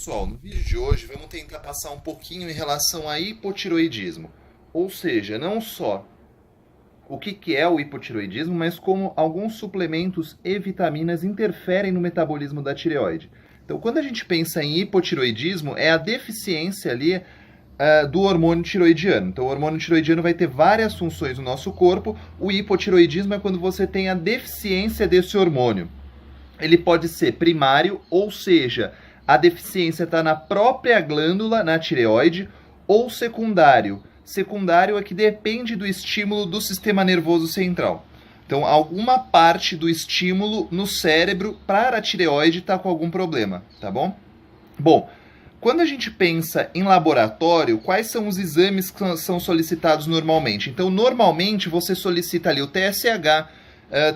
pessoal, no vídeo de hoje vamos tentar passar um pouquinho em relação a hipotiroidismo. Ou seja, não só o que é o hipotiroidismo, mas como alguns suplementos e vitaminas interferem no metabolismo da tireoide. Então, quando a gente pensa em hipotiroidismo, é a deficiência ali do hormônio tiroidiano. Então, o hormônio tiroidiano vai ter várias funções no nosso corpo. O hipotiroidismo é quando você tem a deficiência desse hormônio. Ele pode ser primário, ou seja, a deficiência está na própria glândula, na tireoide, ou secundário. Secundário é que depende do estímulo do sistema nervoso central. Então, alguma parte do estímulo no cérebro para a tireoide está com algum problema, tá bom? Bom, quando a gente pensa em laboratório, quais são os exames que são solicitados normalmente? Então, normalmente você solicita ali o TSH,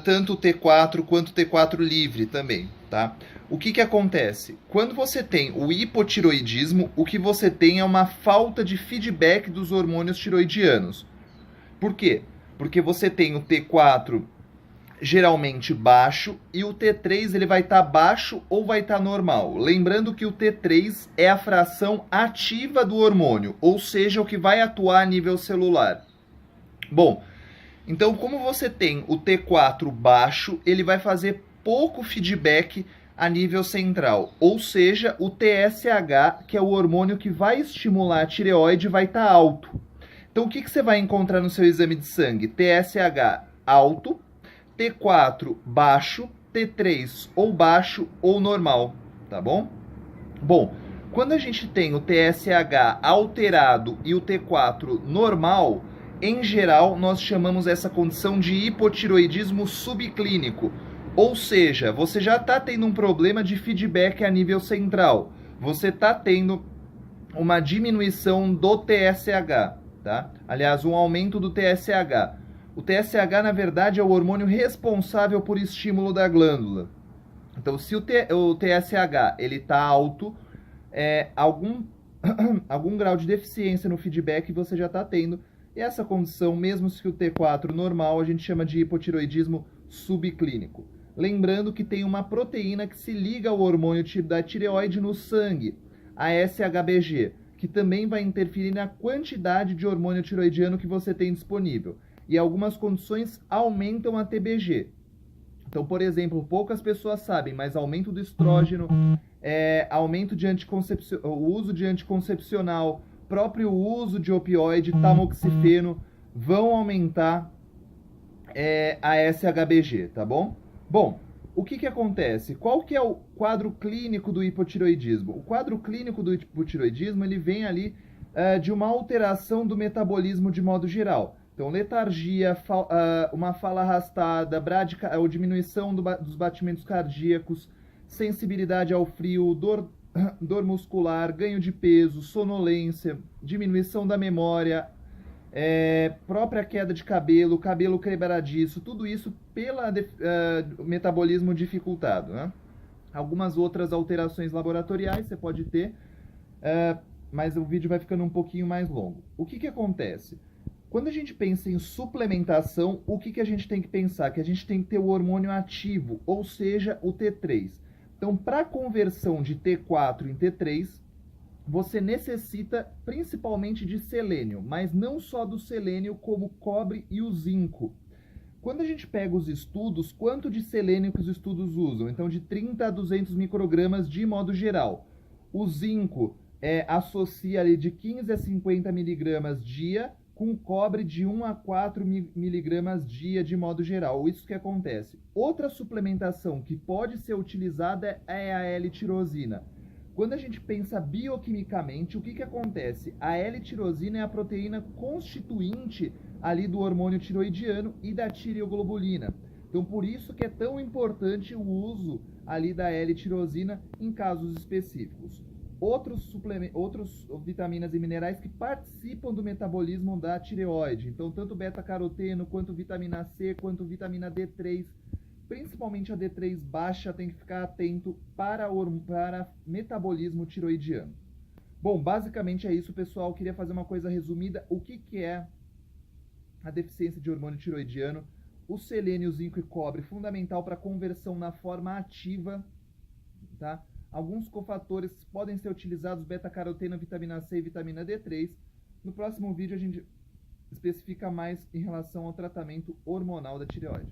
tanto o T4 quanto o T4 livre também, tá? O que acontece? Quando você tem o hipotiroidismo, o que você tem é uma falta de feedback dos hormônios tiroidianos. Por quê? Porque você tem o T4 geralmente baixo e o T3 ele vai estar baixo ou vai estar normal. Lembrando que o T3 é a fração ativa do hormônio, ou seja, o que vai atuar a nível celular. Bom, então como você tem o T4 baixo, ele vai fazer pouco feedback a nível central, ou seja, o TSH, que é o hormônio que vai estimular a tireoide, vai estar alto. Então o que você vai encontrar no seu exame de sangue? TSH alto, T4 baixo, T3 ou baixo ou normal, tá bom? Bom, quando a gente tem o TSH alterado e o T4 normal, em geral nós chamamos essa condição de hipotiroidismo subclínico. Ou seja, você já está tendo um problema de feedback a nível central. Você está tendo uma diminuição do TSH, tá? Aliás, um aumento do TSH. O TSH, na verdade, é o hormônio responsável por estímulo da glândula. Então, se o TSH está alto, algum grau de deficiência no feedback você já está tendo. E essa condição, mesmo se o T4 normal, a gente chama de hipotiroidismo subclínico. Lembrando que tem uma proteína que se liga ao hormônio da tireoide no sangue, a SHBG, que também vai interferir na quantidade de hormônio tiroidiano que você tem disponível. E algumas condições aumentam a TBG. Então, por exemplo, poucas pessoas sabem, mas aumento do estrógeno, aumento de o uso de anticoncepcional, próprio uso de opioide, tamoxifeno, vão aumentar a SHBG, tá bom? Bom, o que acontece? Qual que é o quadro clínico do hipotiroidismo? O quadro clínico do hipotiroidismo, ele vem ali de uma alteração do metabolismo de modo geral. Então, letargia, uma fala arrastada, ou diminuição dos batimentos cardíacos, sensibilidade ao frio, dor muscular, ganho de peso, sonolência, diminuição da memória, própria queda de cabelo quebradiço, tudo isso pelo metabolismo dificultado, né? Algumas outras alterações laboratoriais você pode ter, mas o vídeo vai ficando um pouquinho mais longo. O que acontece? Quando a gente pensa em suplementação, o que a gente tem que pensar? Que a gente tem que ter o hormônio ativo, ou seja, o T3. Então, para a conversão de T4 em T3, você necessita principalmente de selênio, mas não só do selênio, como o cobre e o zinco. Quando a gente pega os estudos, quanto de selênio que os estudos usam? Então, de 30 a 200 microgramas de modo geral. O zinco associa ali de 15 a 50 miligramas dia, com cobre de 1 a 4 miligramas dia de modo geral. Isso que acontece. Outra suplementação que pode ser utilizada é a L-tirosina. Quando a gente pensa bioquimicamente, o que acontece? A L-tirosina é a proteína constituinte ali do hormônio tiroidiano e da tireoglobulina. Então, por isso que é tão importante o uso ali da L-tirosina em casos específicos. Outros vitaminas e minerais que participam do metabolismo da tireoide. Então, tanto beta-caroteno, quanto vitamina C, quanto vitamina D3, principalmente a D3 baixa, tem que ficar atento para metabolismo tiroidiano. Bom, basicamente é isso, pessoal. Queria fazer uma coisa resumida. O que é a deficiência de hormônio tiroidiano? O selênio, zinco e cobre, fundamental para a conversão na forma ativa, tá? alguns cofatores podem ser utilizados, beta-caroteno, vitamina C e vitamina D3. No próximo vídeo a gente especifica mais em relação ao tratamento hormonal da tireoide.